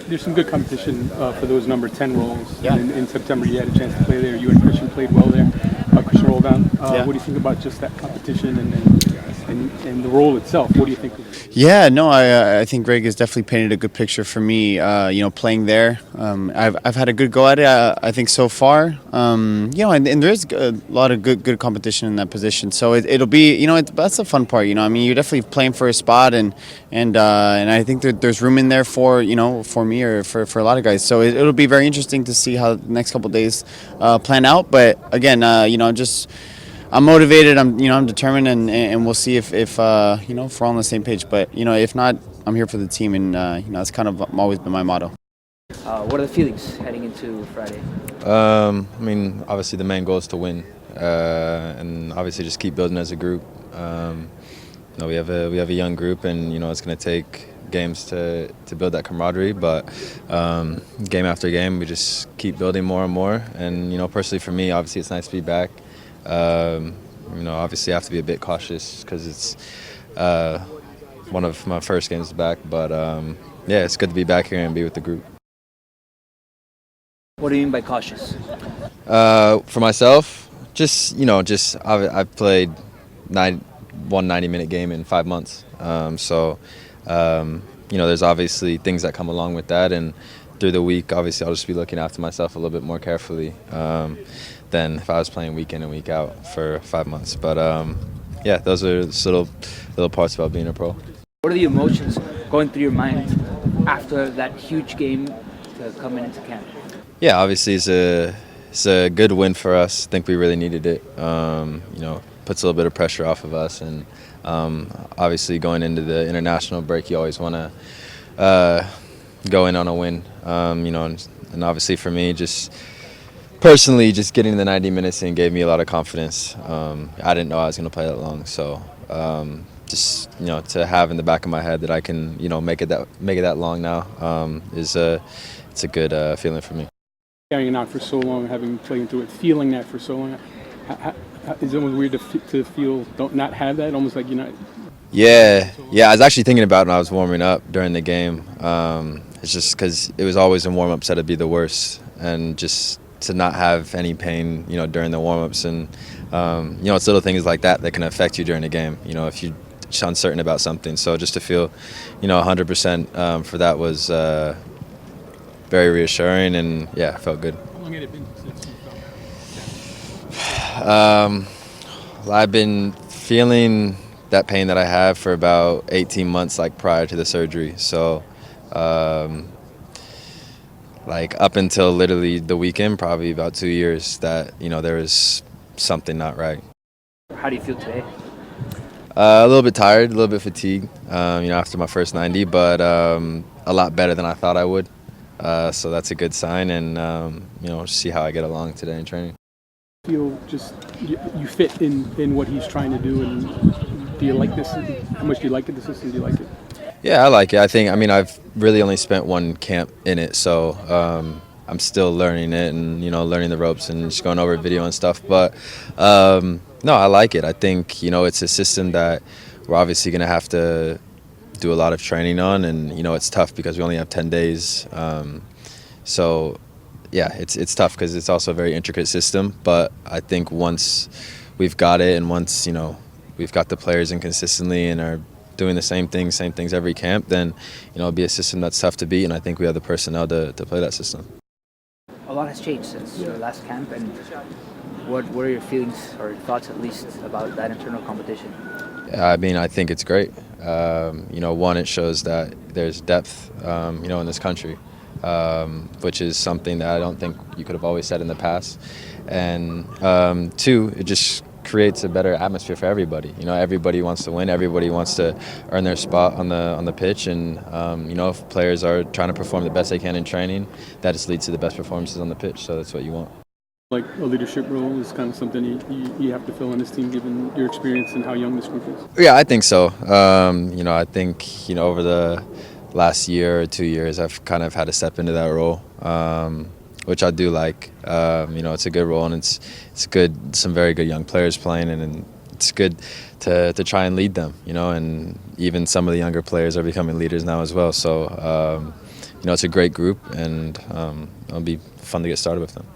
there's some good competition for those number 10 roles. Yeah. In September, you had a chance to play there. You and Christian played well there. Christian rolled down. Yeah. What do you think about just that competition and the role itself? What do you think? Yeah, no, I think Greg has definitely painted a good picture for me. Playing there, I've had a good go at it. I think so far. And there is a lot of good competition in that position. So it'll be, that's the fun part. I mean, you're definitely playing for a spot, and I think there's room in there for me or for a lot of guys. So it'll be very interesting to see how the next couple of days plan out. But again, I'm motivated. I'm determined, and we'll see if we're all on the same page. But if not, I'm here for the team, and that's kind of always been my motto. What are the feelings heading into Friday? Obviously the main goal is to win, and obviously just keep building as a group. We have a young group, and it's going to take games to build that camaraderie. But game after game, we just keep building more and more. And personally for me, obviously it's nice to be back. Obviously I have to be a bit cautious because it's one of my first games back. But it's good to be back here and be with the group. What do you mean by cautious? For myself, I've played one 90-minute game in 5 months. There's obviously things that come along with that, and through the week, obviously I'll just be looking after myself a little bit more carefully than if I was playing week in and week out for 5 months. But those are little parts about being a pro. What are the emotions going through your mind after that huge game coming into camp? Yeah, obviously it's a good win for us. I think we really needed it. Puts a little bit of pressure off of us, and obviously going into the international break, you always want to go in on a win. And obviously for me, just personally, just getting the 90 minutes in gave me a lot of confidence. I didn't know I was going to play that long, so to have in the back of my head that I can make it that long now it's a good feeling for me. Carrying it out for so long, having played through it, feeling that for so long, is it almost weird to feel not have that, almost like you're not? Yeah. I was actually thinking about it when I was warming up during the game. It's just because it was always in warm-ups that it'd be the worst, and just to not have any pain, during the warm-ups, and it's little things like that can affect you during the game. If you're uncertain about something. So just to feel, 100% for that was very reassuring, and it felt good. How long had it been since you felt that? I've been feeling that pain that I have for about 18 months, prior to the surgery. So, up until literally the weekend, probably about 2 years, that there was something not right. How do you feel today? A little bit tired, a little bit fatigued, after my first 90, but a lot better than I thought I would. So that's a good sign, and see how I get along today in training. Feel just you fit in what he's trying to do, and do you like this? How much do you like it? The system? Do you like it? Yeah, I like it. I've really only spent one camp in it, so I'm still learning it and learning the ropes and just going over video and stuff. But no, I like it. I think it's a system that we're obviously going to have to do a lot of training on, and it's tough because we only have 10 days. It's tough because it's also a very intricate system. But I think once we've got it, and once we've got the players in consistently and are doing the same things every camp, then it'll be a system that's tough to beat, and I think we have the personnel to play that system. A lot has changed since your last camp, and what are your feelings or thoughts, at least, about that internal competition? Yeah, I think it's great. One, it shows that there's depth, in this country, which is something that I don't think you could have always said in the past. And two, it just creates a better atmosphere for everybody. Everybody wants to win. Everybody wants to earn their spot on the pitch. And if players are trying to perform the best they can in training, that just leads to the best performances on the pitch. So that's what you want. Like a leadership role is kind of something you have to fill in this team, given your experience and how young this group is. Yeah, I think so. I think over the last year or 2 years, I've kind of had to step into that role, which I do like. It's a good role, and it's good. Some very good young players playing, and it's good to try and lead them. And even some of the younger players are becoming leaders now as well. So it's a great group, and it'll be fun to get started with them.